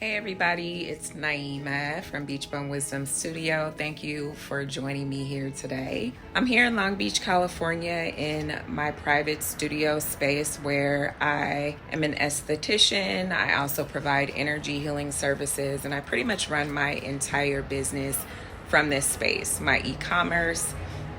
Hey everybody, it's Naima from Beachbum Wisdom Studio. Thank you for joining me here today. I'm here in Long Beach, California in my private studio space where I am an esthetician. I also provide energy healing services, and I pretty much run my entire business from this space. My e-commerce,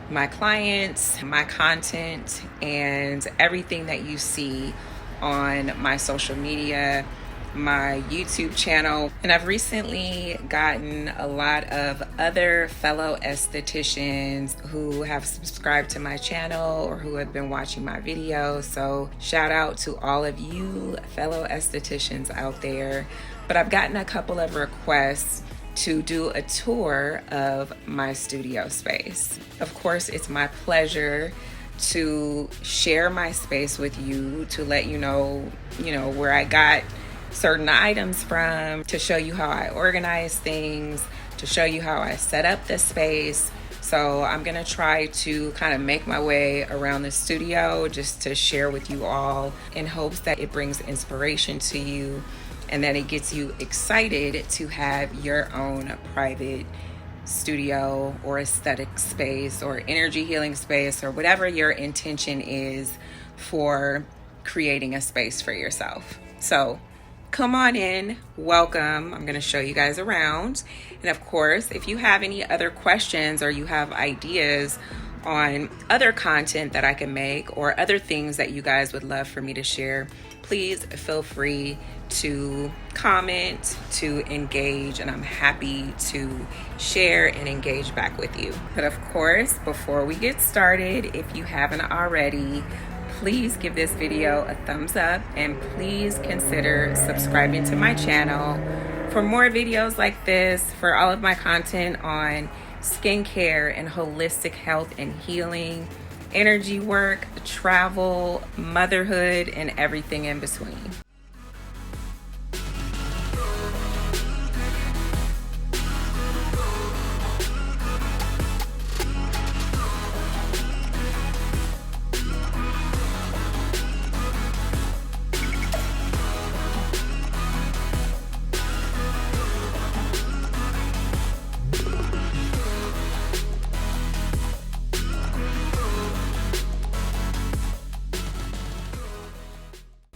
my clients, my content, and everything that you see on my social media, my YouTube channel. And I've recently gotten a lot of other fellow estheticians who have subscribed to my channel or who have been watching my videos. So shout out to all of you fellow estheticians out there. But I've gotten a couple of requests to do a tour of my studio space. Of course, it's my pleasure to share my space with you, to let you know, where I got certain items from, to show you how I organize things, to show you how I set up the space. So I'm gonna try to kind of make my way around the studio just to share with you all in hopes that it brings inspiration to you and that it gets you excited to have your own private studio or aesthetic space or energy healing space or whatever your intention is for creating a space for yourself. So come on in, welcome. I'm going to show you guys around. And of course, if you have any other questions or you have ideas on other content that I can make or other things that you guys would love for me to share, please feel free to comment, to engage, and I'm happy to share and engage back with you. But of course, before we get started, if you haven't already, please give this video a thumbs up and please consider subscribing to my channel for more videos like this, for all of my content on skincare and holistic health and healing, energy work, travel, motherhood, and everything in between.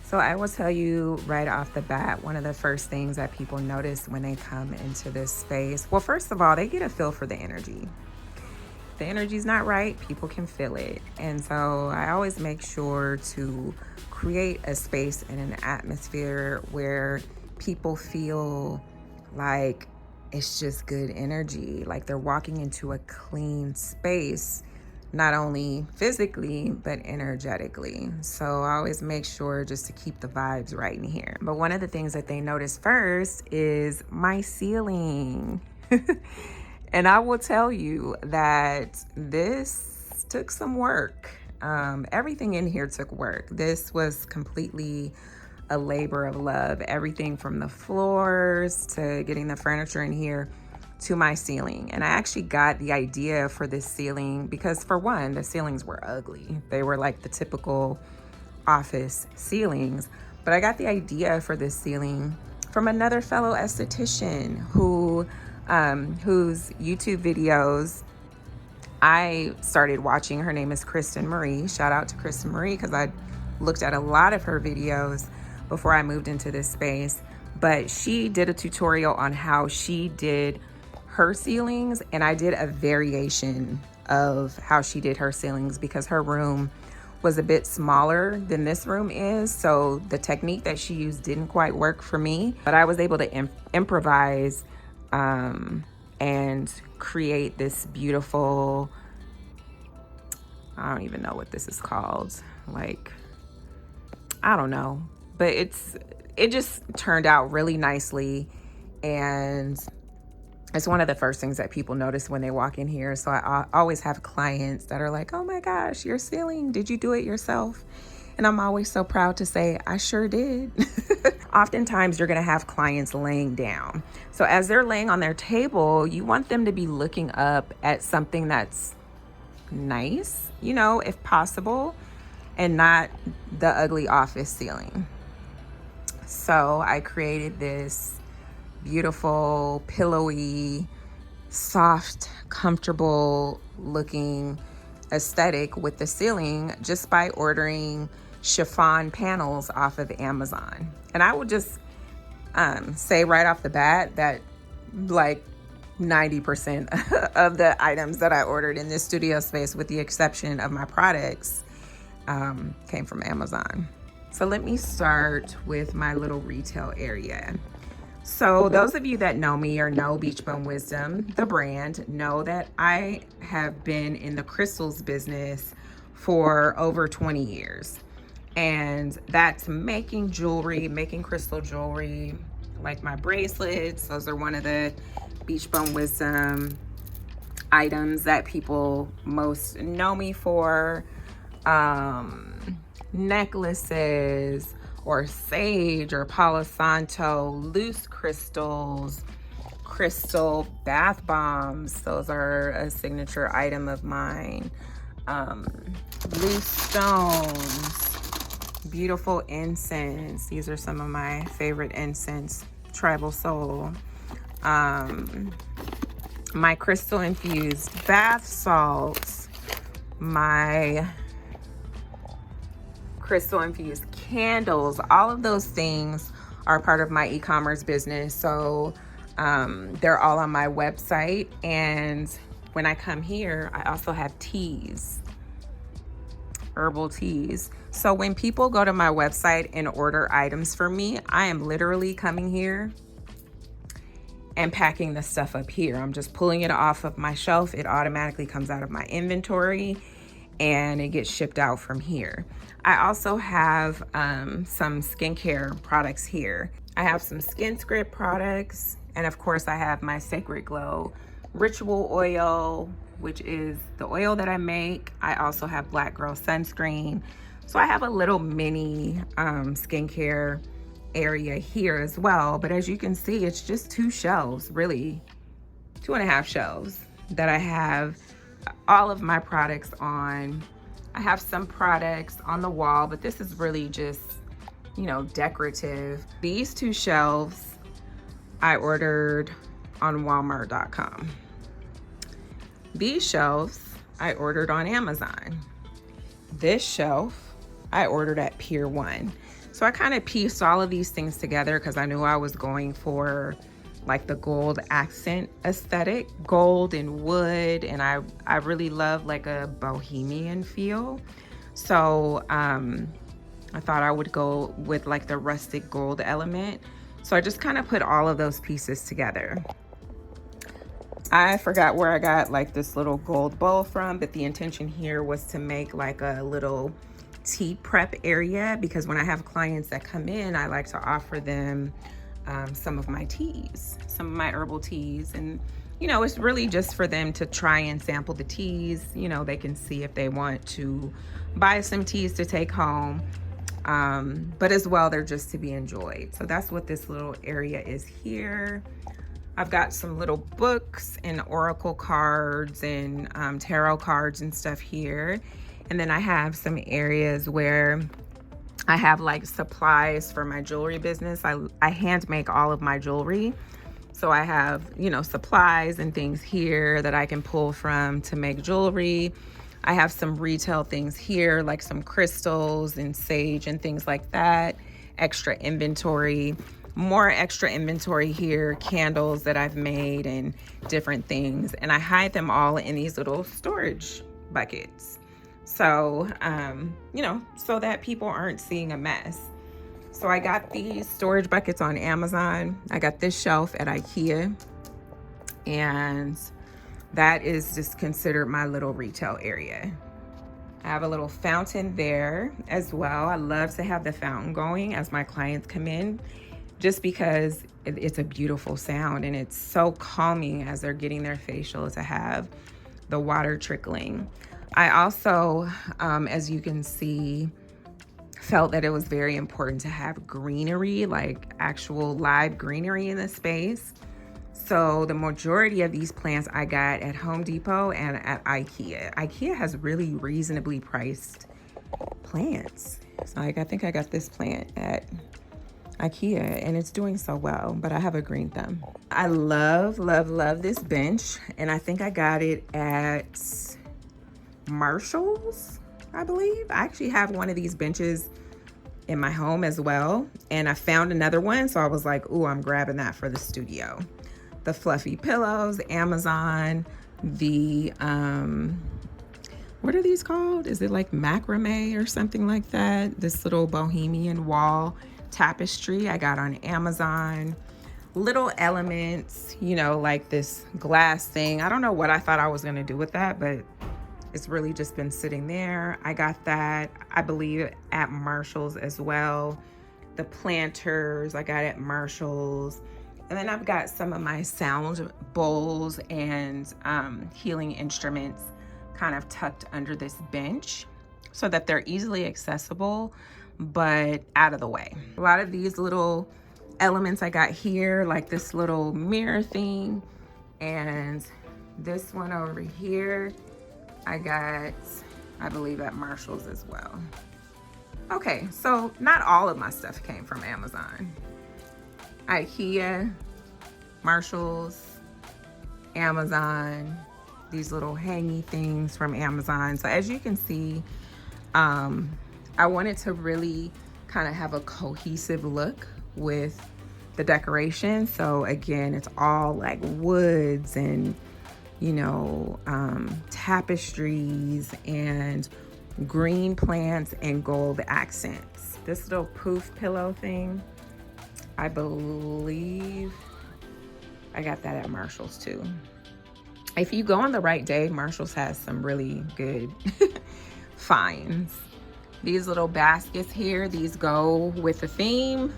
So I will tell you right off the bat, one of the first things that people notice when they come into this space, well, first of all, they get a feel for the energy. If the energy's not right, people can feel it. And so I always make sure to create a space and an atmosphere where people feel like it's just good energy, like they're walking into a clean space, not only physically, but energetically. So I always make sure just to keep the vibes right in here. But one of the things that they notice first is my ceiling. And I will tell you that this took some work. Everything in here took work. This was completely a labor of love. Everything from the floors to getting the furniture in here to my ceiling. And I actually got the idea for this ceiling because, for one, the ceilings were ugly. They were like the typical office ceilings. But I got the idea for this ceiling from another fellow esthetician whose YouTube videos I started watching. Her name is Kristen Marie. Shout out to Kristen Marie, because I looked at a lot of her videos before I moved into this space. But she did a tutorial on how she did her ceilings, and I did a variation of how she did her ceilings because her room was a bit smaller than this room is. So the technique that she used didn't quite work for me, but I was able to improvise and create this beautiful, I don't even know what this is called. Like, I don't know, but it just turned out really nicely. And it's one of the first things that people notice when they walk in here. So I always have clients that are like, oh my gosh, your ceiling, did you do it yourself? And I'm always so proud to say, I sure did. Oftentimes you're gonna have clients laying down. So as they're laying on their table, you want them to be looking up at something that's nice, if possible, and not the ugly office ceiling. So I created this beautiful, pillowy, soft, comfortable looking aesthetic with the ceiling just by ordering chiffon panels off of Amazon. And I will just say right off the bat that like 90% of the items that I ordered in this studio space, with the exception of my products, came from Amazon. So let me start with my little retail area. So those of you that know me or know Beachbum Wisdom, the brand, know that I have been in the crystals business for over 20 years. And that's making jewelry, making crystal jewelry, like my bracelets. Those are one of the Beachbum Wisdom items that people most know me for. Necklaces, or sage or Palo Santo, loose crystals, crystal bath bombs. Those are a signature item of mine. Loose stones, beautiful incense. These are some of my favorite incense. Tribal Soul. My crystal infused bath salts, my crystal infused candles. All of those things are part of my e-commerce business. So they're all on my website. And when I come here, I also have teas, herbal teas. So when people go to my website and order items for me, I am literally coming here and packing the stuff up here. I'm just pulling it off of my shelf. It automatically comes out of my inventory and it gets shipped out from here. I also have some skincare products here. I have some Skin Script products, and of course I have my Sacred Glow Ritual Oil, which is the oil that I make. I also have Black Girl Sunscreen. So I have a little mini skincare area here as well. But as you can see, it's just 2 shelves, really 2.5 shelves that I have all of my products on. I have some products on the wall, but this is really just, you know, decorative. These 2 shelves I ordered on Walmart.com. These shelves I ordered on Amazon. This shelf I ordered at Pier 1. So I kind of pieced all of these things together because I knew I was going for like the gold accent aesthetic, gold and wood, and I really love like a bohemian feel. So I thought I would go with like the rustic gold element. So I just kind of put all of those pieces together. I forgot where I got like this little gold bowl from, but the intention here was to make like a little tea prep area, because when I have clients that come in, I like to offer them some of my teas, some of my herbal teas. And, you know, it's really just for them to try and sample the teas. You know, they can see if they want to buy some teas to take home. But as well, they're just to be enjoyed. So that's what this little area is here. I've got some little books and oracle cards and tarot cards and stuff here. And then I have some areas where I have like supplies for my jewelry business. I hand make all of my jewelry. So I have, you know, supplies and things here that I can pull from to make jewelry. I have some retail things here, like some crystals and sage and things like that. Extra inventory, more extra inventory here, candles that I've made and different things. And I hide them all in these little storage buckets. So, you know, so that people aren't seeing a mess. So I got these storage buckets on Amazon. I got this shelf at IKEA, and that is just considered my little retail area. I have a little fountain there as well. I love to have the fountain going as my clients come in, just because it's a beautiful sound and it's so calming as they're getting their facial to have the water trickling. I also, as you can see, felt that it was very important to have greenery, like actual live greenery in the space. So the majority of these plants I got at Home Depot and at IKEA. IKEA has really reasonably priced plants. So I think I got this plant at IKEA, and it's doing so well, but I have a green thumb. I love, love, love this bench, and I think I got it at Marshall's, I believe. I actually have one of these benches in my home as well, and I found another one, so I was like, ooh, I'm grabbing that for the studio. The fluffy pillows, Amazon, the what are these called? Is it like macrame or something like that? This little bohemian wall tapestry I got on Amazon. Little elements, you know, like this glass thing. I don't know what I thought I was gonna do with that, but it's really just been sitting there. I got that, I believe, at Marshall's as well. The planters I got at Marshall's. And then I've got some of my sound bowls and healing instruments kind of tucked under this bench so that they're easily accessible, but out of the way. A lot of these little elements I got here, like this little mirror thing, and this one over here, I got, I believe, at Marshall's as well. Okay, so not all of my stuff came from Amazon. IKEA, Marshall's, Amazon, these little hangy things from Amazon. So as you can see, I wanted to really kind of have a cohesive look with the decoration. So again, it's all like woods and, you know, tapestries and green plants and gold accents. This little poof pillow thing, I believe I got that at Marshall's too. If you go on the right day, Marshall's has some really good finds. These little baskets here, these go with the theme.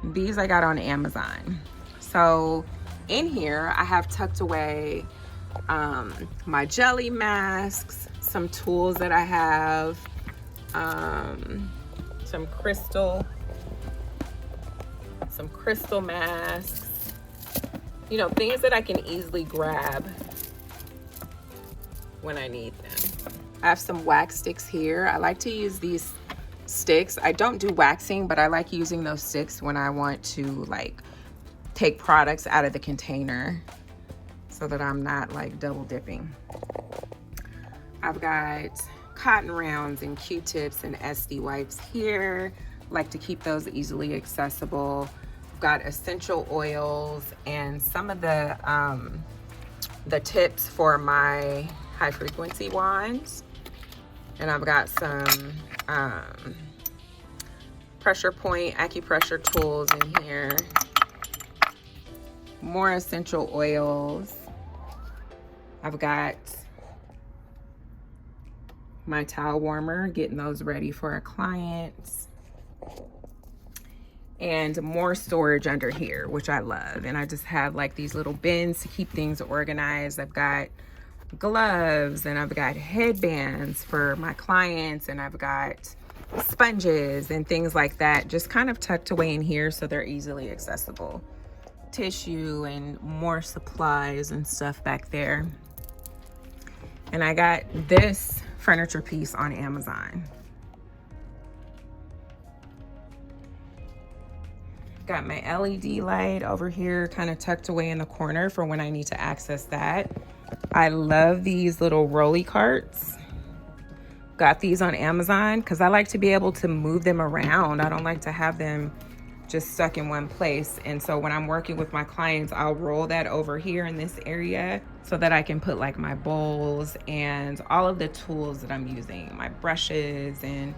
These I got on Amazon. So in here, I have tucked away my jelly masks, some tools that I have, some crystal masks, you know, things that I can easily grab when I need them. I have some wax sticks here. I like to use these sticks. I don't do waxing, but I like using those sticks when I want to like take products out of the container so that I'm not like double dipping. I've got cotton rounds and Q-tips and SD wipes here. Like to keep those easily accessible. I've got essential oils and some of the tips for my high frequency wands. And I've got some pressure point acupressure tools in here. More essential oils. I've got my towel warmer, getting those ready for our clients. And more storage under here, which I love. And I just have like these little bins to keep things organized. I've got gloves and I've got headbands for my clients, and I've got sponges and things like that, just kind of tucked away in here so they're easily accessible. Tissue and more supplies and stuff back there. And I got this furniture piece on Amazon. Got my LED light over here kind of tucked away in the corner for when I need to access that. I love these little rolly carts. Got these on Amazon because I like to be able to move them around. I don't like to have them just stuck in one place. And so when I'm working with my clients, I'll roll that over here in this area so that I can put like my bowls and all of the tools that I'm using, my brushes and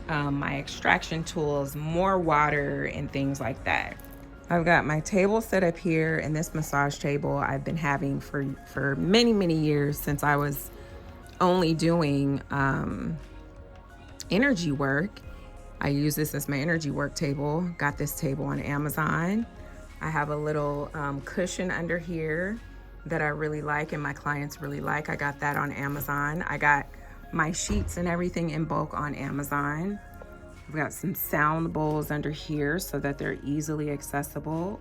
my extraction tools, more water and things like that. I've got my table set up here, and this massage table I've been having for many, many years since I was only doing energy work. I use this as my energy work table. Got this table on Amazon. I have a little cushion under here that I really like and my clients really like. I got that on Amazon. I got my sheets and everything in bulk on Amazon. I've got some sound bowls under here so that they're easily accessible.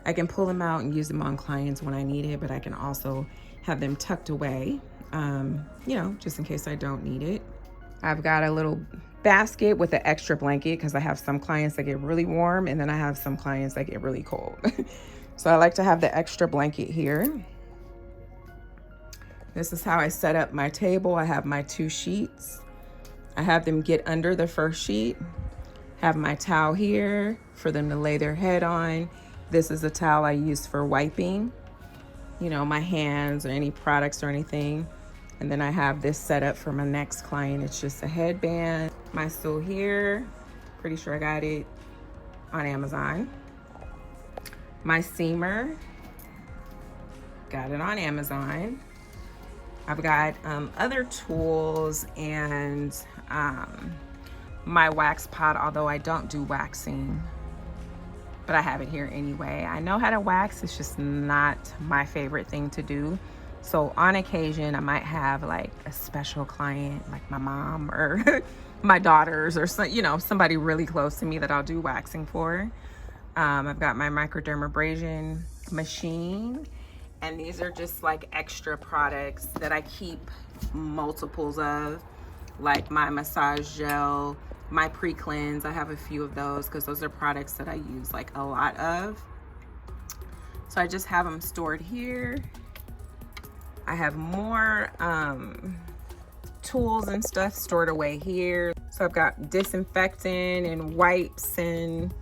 I can pull them out and use them on clients when I need it, but I can also have them tucked away, you know, just in case I don't need it. I've got a little basket with an extra blanket, because I have some clients that get really warm and then I have some clients that get really cold. So I like to have the extra blanket here. This is how I set up my table. I have my 2 sheets. I have them get under the first sheet. Have my towel here for them to lay their head on. This is a towel I use for wiping, you know, my hands or any products or anything. And then I have this set up for my next client. It's just a headband. My stool here, pretty sure I got it on Amazon. My steamer, got it on Amazon. I've got other tools and my wax pot, although I don't do waxing, but I have it here anyway. I know how to wax, it's just not my favorite thing to do. So on occasion, I might have like a special client, like my mom or my daughters or some, you know, somebody really close to me that I'll do waxing for. I've got my microdermabrasion machine. And these are just like extra products that I keep multiples of, like my massage gel, my pre-cleanse. I have a few of those because those are products that I use like a lot of. So I just have them stored here. I have more tools and stuff stored away here. So I've got disinfectant and wipes and,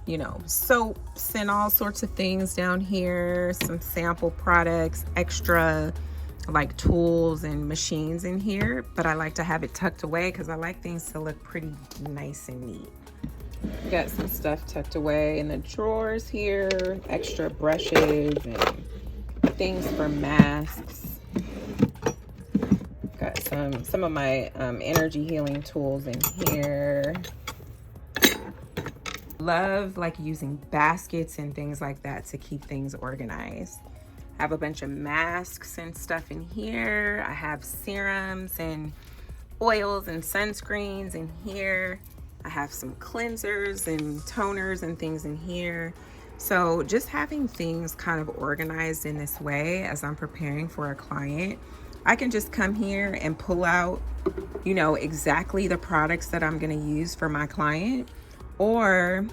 you know, soaps and all sorts of things down here, some sample products, extra like tools and machines in here, but I like to have it tucked away because I like things to look pretty nice and neat. Got some stuff tucked away in the drawers here, extra brushes and things for masks. Got some of my energy healing tools in here. Love like using baskets and things like that to keep things organized. I have a bunch of masks and stuff in here. I have serums and oils and sunscreens in here. I have some cleansers and toners and things in here. So just having things kind of organized in this way as I'm preparing for a client, I can just come here and pull out, you know, exactly the products that I'm going to use for my client. Or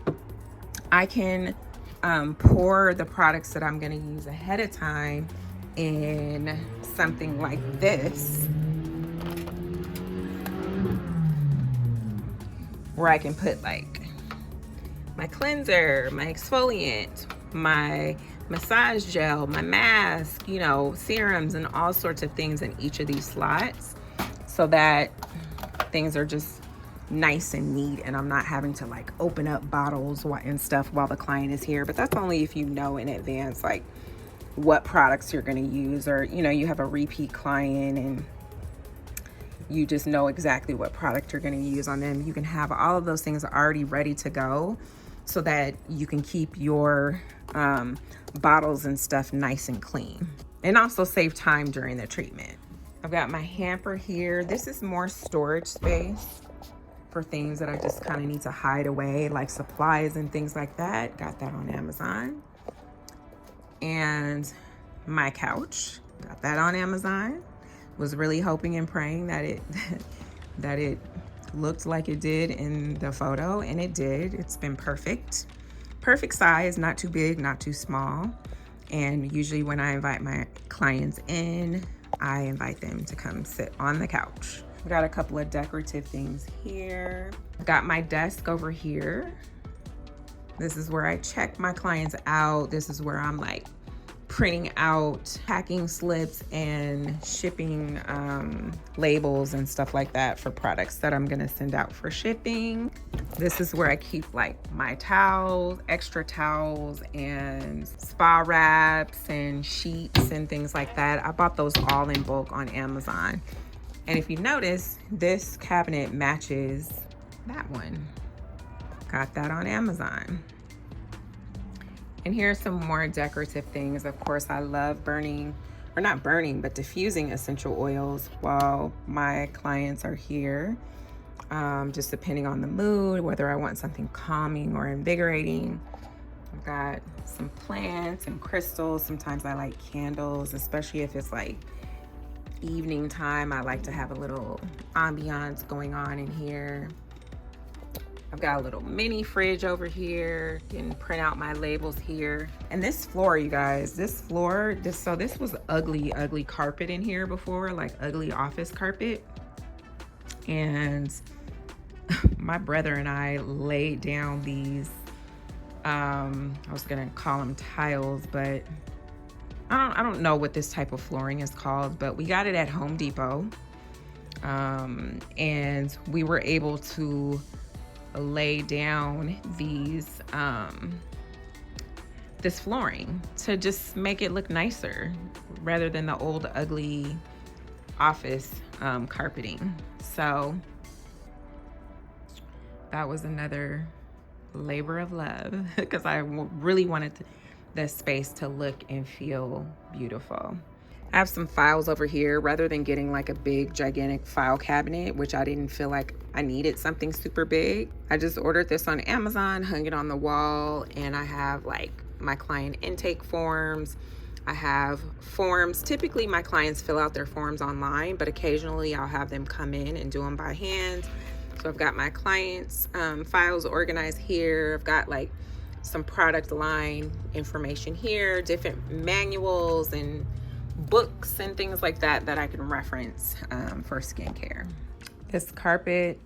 I can pour the products that I'm going to use ahead of time in something like this, where I can put like my cleanser, my exfoliant, my massage gel, my mask, you know, serums and all sorts of things in each of these slots, so that things are just nice and neat and I'm not having to like open up bottles and stuff while the client is here. But that's only if you know in advance like what products you're going to use, or you know, you have a repeat client and you just know exactly what product you're going to use on them. You can have all of those things already ready to go so that you can keep your bottles and stuff nice and clean, and also save time during the treatment. I've got my hamper here. This is more storage space for things that I just kind of need to hide away, like supplies and things like that. Got that on Amazon. And my couch, got that on Amazon. Was really hoping and praying that it looked like it did in the photo, and it did. It's been perfect. Perfect size, not too big, not too small. And usually when I invite my clients in, I invite them to come sit on the couch. I've got a couple of decorative things here. I've got my desk over here. This is where I check my clients out. This is where I'm like printing out packing slips and shipping labels and stuff like that for products that I'm gonna send out for shipping. This is where I keep like my towels, extra towels and spa wraps and sheets and things like that. I bought those all in bulk on Amazon. And if you notice, this cabinet matches that one. Got that on Amazon. And here's some more decorative things. Of course, I love burning, or not burning, but diffusing essential oils while my clients are here. Just depending on the mood, whether I want something calming or invigorating. I've got some plants and crystals. Sometimes I like candles, especially if it's like evening time. I like to have a little ambiance going on in here. I've got a little mini fridge over here. You can print out my labels here. And this floor, you guys, this was ugly carpet in here before, like ugly office carpet. And my brother and I laid down these, I was gonna call them tiles, but I don't know what this type of flooring is called, but we got it at Home Depot. And we were able to lay down these this flooring to just make it look nicer rather than the old ugly office carpeting. So that was another labor of love because I really wanted the space to look and feel beautiful. I have some files over here. Rather than getting like a big gigantic file cabinet, which I didn't feel like I needed something super big, I just ordered this on Amazon, hung it on the wall, and I have like my client intake forms. I have forms. Typically my clients fill out their forms online, but occasionally I'll have them come in and do them by hand. So I've got my clients files organized here. I've got like some product line information here, different manuals and books and things like that that I can reference for skincare. This carpet,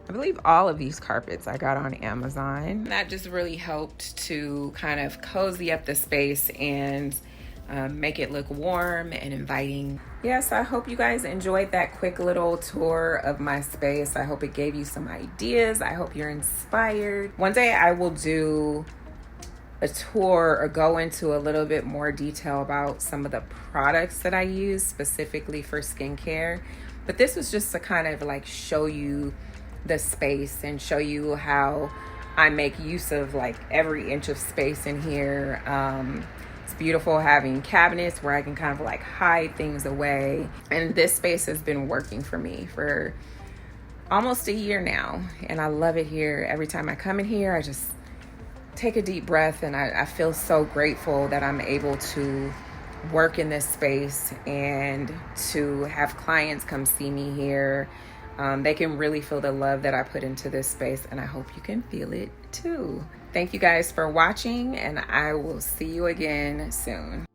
I believe all of these carpets I got on Amazon. That just really helped to kind of cozy up the space and make it look warm and inviting. Yes, I hope you guys enjoyed that quick little tour of my space. I hope it gave you some ideas. I hope you're inspired. One day I will do a tour or go into a little bit more detail about some of the products that I use specifically for skincare. But this was just to kind of like show you the space and show you how I make use of like every inch of space in here. It's beautiful having cabinets where I can kind of like hide things away. And this space has been working for me for almost a year now. And I love it here. Every time I come in here, I just take a deep breath, and I feel so grateful that I'm able to work in this space and to have clients come see me here. They can really feel the love that I put into this space, and I hope you can feel it too. Thank you guys for watching, and I will see you again soon.